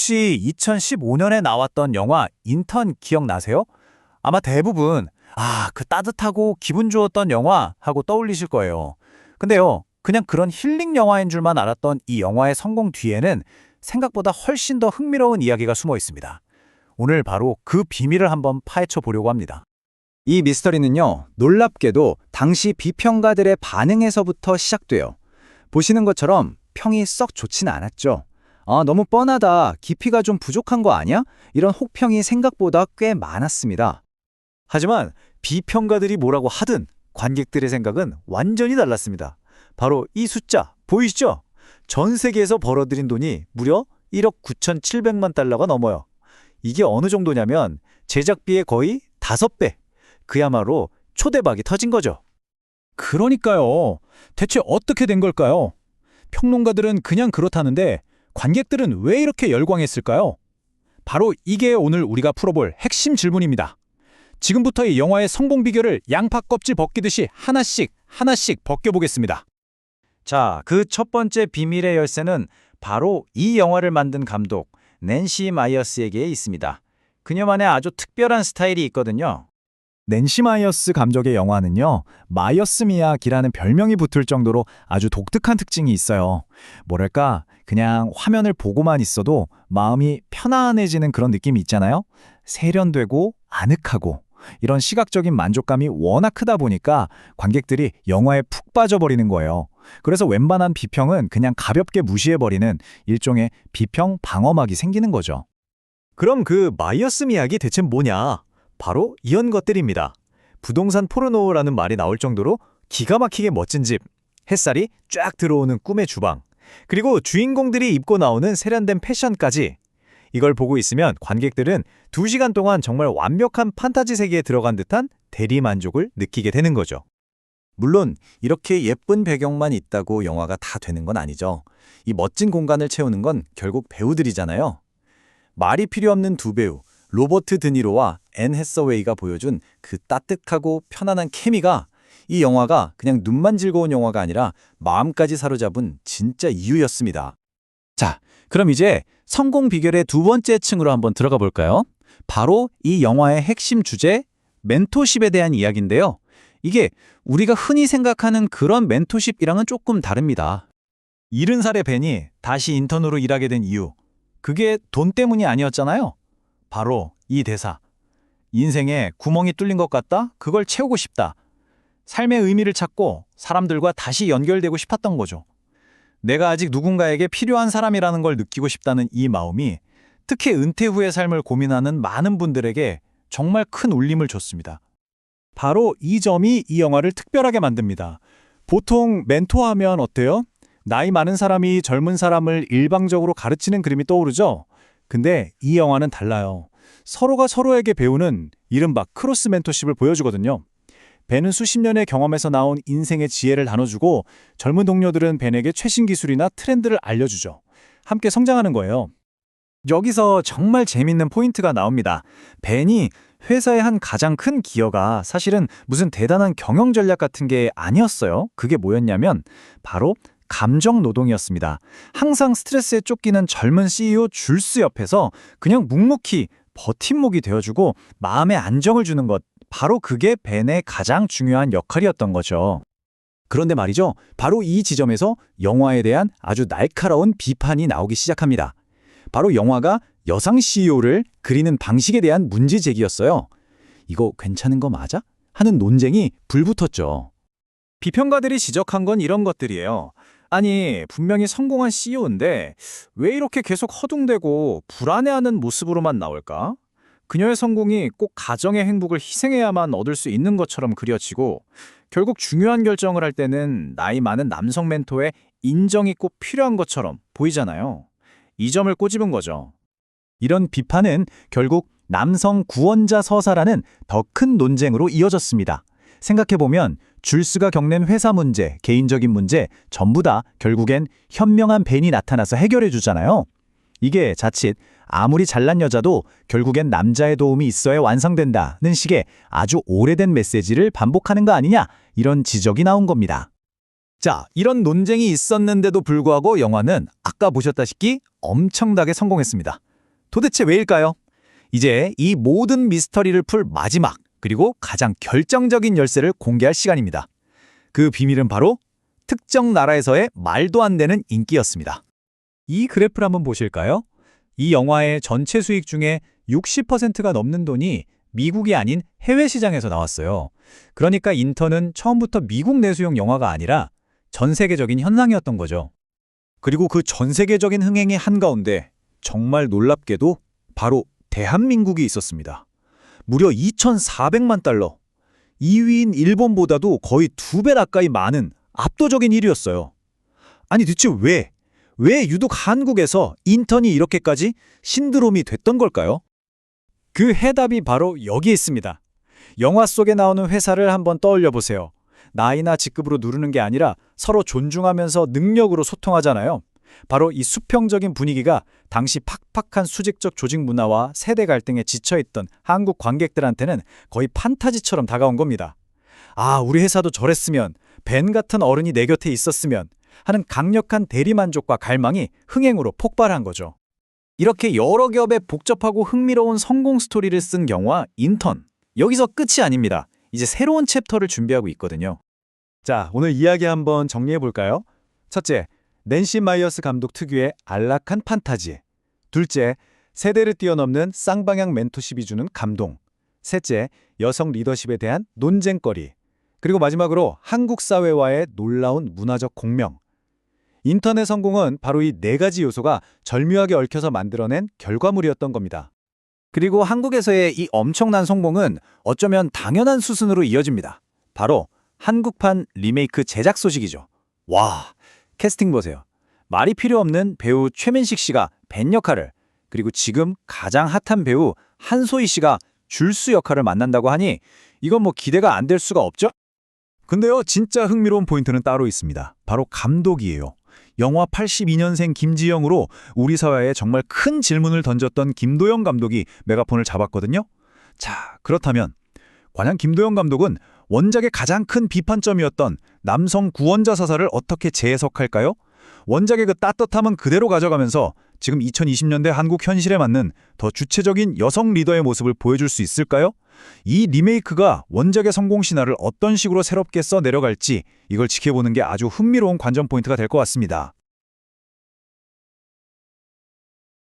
혹시 2015년에 나왔던 영화 인턴 기억나세요? 아마 대부분 그 따뜻하고 기분 좋았던 영화 하고 떠올리실 거예요. 근데요, 그냥 그런 힐링 영화인 줄만 알았던 이 영화의 성공 뒤에는 생각보다 훨씬 더 흥미로운 이야기가 숨어 있습니다. 오늘 바로 그 비밀을 한번 파헤쳐 보려고 합니다. 이 미스터리는요, 놀랍게도 당시 비평가들의 반응에서부터 시작돼요. 보시는 것처럼 평이 썩 좋진 않았죠. 너무 뻔하다, 깊이가 좀 부족한 거 아니야? 이런 혹평이 생각보다 꽤 많았습니다. 하지만 비평가들이 뭐라고 하든 관객들의 생각은 완전히 달랐습니다. 바로 이 숫자 보이시죠? 전 세계에서 벌어들인 돈이 무려 1억 9,700만 달러가 넘어요. 이게 어느 정도냐면 제작비의 거의 5배. 그야말로 초대박이 터진 거죠. 그러니까요. 대체 어떻게 된 걸까요? 평론가들은 그냥 그렇다는데 관객들은 왜 이렇게 열광했을까요? 바로 이게 오늘 우리가 풀어볼 핵심 질문입니다. 지금부터 이 영화의 성공 비결을 양파 껍질 벗기듯이 하나씩 벗겨보겠습니다. 자, 그 첫 번째 비밀의 열쇠는 바로 이 영화를 만든 감독 낸시 마이어스에게 있습니다. 그녀만의 아주 특별한 스타일이 있거든요. 낸시 마이어스 감독의 영화는요, 마이어스 미학이라는 별명이 붙을 정도로 아주 독특한 특징이 있어요. 뭐랄까, 그냥 화면을 보고만 있어도 마음이 편안해지는 그런 느낌이 있잖아요. 세련되고 아늑하고 이런 시각적인 만족감이 워낙 크다 보니까 관객들이 영화에 푹 빠져버리는 거예요. 그래서 웬만한 비평은 그냥 가볍게 무시해버리는 일종의 비평 방어막이 생기는 거죠. 그럼 그 마이어스 미학이 대체 뭐냐? 바로 이런 것들입니다. 부동산 포르노라는 말이 나올 정도로 기가 막히게 멋진 집, 햇살이 쫙 들어오는 꿈의 주방, 그리고 주인공들이 입고 나오는 세련된 패션까지. 이걸 보고 있으면 관객들은 2시간 동안 정말 완벽한 판타지 세계에 들어간 듯한 대리만족을 느끼게 되는 거죠. 물론 이렇게 예쁜 배경만 있다고 영화가 다 되는 건 아니죠. 이 멋진 공간을 채우는 건 결국 배우들이잖아요. 말이 필요 없는 두 배우, 로버트 드니로와 앤 해서웨이가 보여준 그 따뜻하고 편안한 케미가 이 영화가 그냥 눈만 즐거운 영화가 아니라 마음까지 사로잡은 진짜 이유였습니다. 자, 그럼 이제 성공 비결의 두 번째 층으로 한번 들어가 볼까요? 바로 이 영화의 핵심 주제, 멘토십에 대한 이야기인데요. 이게 우리가 흔히 생각하는 그런 멘토십이랑은 조금 다릅니다. 70살의 벤이 다시 인턴으로 일하게 된 이유, 그게 돈 때문이 아니었잖아요. 바로 이 대사. 인생에 구멍이 뚫린 것 같다? 그걸 채우고 싶다. 삶의 의미를 찾고 사람들과 다시 연결되고 싶었던 거죠. 내가 아직 누군가에게 필요한 사람이라는 걸 느끼고 싶다는 이 마음이 특히 은퇴 후의 삶을 고민하는 많은 분들에게 정말 큰 울림을 줬습니다. 바로 이 점이 이 영화를 특별하게 만듭니다. 보통 멘토하면 어때요? 나이 많은 사람이 젊은 사람을 일방적으로 가르치는 그림이 떠오르죠? 근데 이 영화는 달라요. 서로가 서로에게 배우는 이른바 크로스 멘토십을 보여주거든요. 벤은 수십 년의 경험에서 나온 인생의 지혜를 나눠주고 젊은 동료들은 벤에게 최신 기술이나 트렌드를 알려주죠. 함께 성장하는 거예요. 여기서 정말 재밌는 포인트가 나옵니다. 벤이 회사의 한 가장 큰 기여가 사실은 무슨 대단한 경영 전략 같은 게 아니었어요. 그게 뭐였냐면 바로 감정 노동이었습니다. 항상 스트레스에 쫓기는 젊은 CEO 줄스 옆에서 그냥 묵묵히 버팀목이 되어주고 마음의 안정을 주는 것, 바로 그게 벤의 가장 중요한 역할이었던 거죠. 그런데 말이죠, 바로 이 지점에서 영화에 대한 아주 날카로운 비판이 나오기 시작합니다. 바로 영화가 여성 CEO를 그리는 방식에 대한 문제 제기였어요. 이거 괜찮은 거 맞아? 하는 논쟁이 불붙었죠. 비평가들이 지적한 건 이런 것들이에요. 아니, 분명히 성공한 CEO인데 왜 이렇게 계속 허둥대고 불안해하는 모습으로만 나올까? 그녀의 성공이 꼭 가정의 행복을 희생해야만 얻을 수 있는 것처럼 그려지고 결국 중요한 결정을 할 때는 나이 많은 남성 멘토의 인정이 꼭 필요한 것처럼 보이잖아요. 이 점을 꼬집은 거죠. 이런 비판은 결국 남성 구원자 서사라는 더 큰 논쟁으로 이어졌습니다. 생각해보면 줄스가 겪는 회사 문제, 개인적인 문제 전부 다 결국엔 현명한 벤이 나타나서 해결해주잖아요. 이게 자칫 아무리 잘난 여자도 결국엔 남자의 도움이 있어야 완성된다는 식의 아주 오래된 메시지를 반복하는 거 아니냐, 이런 지적이 나온 겁니다. 자, 이런 논쟁이 있었는데도 불구하고 영화는 아까 보셨다시피 엄청나게 성공했습니다. 도대체 왜일까요? 이제 이 모든 미스터리를 풀 마지막 그리고 가장 결정적인 열쇠를 공개할 시간입니다. 그 비밀은 바로 특정 나라에서의 말도 안 되는 인기였습니다. 이 그래프를 한번 보실까요? 이 영화의 전체 수익 중에 60%가 넘는 돈이 미국이 아닌 해외 시장에서 나왔어요. 그러니까 인턴은 처음부터 미국 내수용 영화가 아니라 전 세계적인 현상이었던 거죠. 그리고 그 전 세계적인 흥행의 한가운데 정말 놀랍게도 바로 대한민국이 있었습니다. 무려 2,400만 달러. 2위인 일본보다도 거의 2배 가까이 많은 압도적인 1위였어요. 아니 대체 왜 유독 한국에서 인턴이 이렇게까지 신드롬이 됐던 걸까요? 그 해답이 바로 여기에 있습니다. 영화 속에 나오는 회사를 한번 떠올려 보세요. 나이나 직급으로 누르는 게 아니라 서로 존중하면서 능력으로 소통하잖아요. 바로 이 수평적인 분위기가 당시 팍팍한 수직적 조직 문화와 세대 갈등에 지쳐있던 한국 관객들한테는 거의 판타지처럼 다가온 겁니다. 아, 우리 회사도 저랬으면, 벤 같은 어른이 내 곁에 있었으면 하는 강력한 대리만족과 갈망이 흥행으로 폭발한 거죠. 이렇게 여러 겹의 복잡하고 흥미로운 성공 스토리를 쓴 영화 인턴. 여기서 끝이 아닙니다. 이제 새로운 챕터를 준비하고 있거든요. 자, 오늘 이야기 한번 정리해 볼까요? 첫째, 낸시 마이어스 감독 특유의 안락한 판타지. 둘째, 세대를 뛰어넘는 쌍방향 멘토십이 주는 감동. 셋째, 여성 리더십에 대한 논쟁거리. 그리고 마지막으로 한국 사회와의 놀라운 문화적 공명. 인턴의 성공은 바로 이 네 가지 요소가 절묘하게 얽혀서 만들어낸 결과물이었던 겁니다. 그리고 한국에서의 이 엄청난 성공은 어쩌면 당연한 수순으로 이어집니다. 바로 한국판 리메이크 제작 소식이죠. 와, 캐스팅 보세요. 말이 필요 없는 배우 최민식 씨가 벤 역할을, 그리고 지금 가장 핫한 배우 한소희 씨가 줄수 역할을 맡는다고 하니 이건 뭐 기대가 안 될 수가 없죠? 근데요, 진짜 흥미로운 포인트는 따로 있습니다. 바로 감독이에요. 영화 82년생 김지영으로 우리 사회에 정말 큰 질문을 던졌던 김도영 감독이 메가폰을 잡았거든요. 자, 그렇다면 과연 김도영 감독은 원작의 가장 큰 비판점이었던 남성 구원자 사사를 어떻게 재해석할까요? 원작의 그 따뜻함은 그대로 가져가면서 지금 2020년대 한국 현실에 맞는 더 주체적인 여성 리더의 모습을 보여줄 수 있을까요? 이 리메이크가 원작의 성공 신화를 어떤 식으로 새롭게 써 내려갈지 이걸 지켜보는 게 아주 흥미로운 관전 포인트가 될 것 같습니다.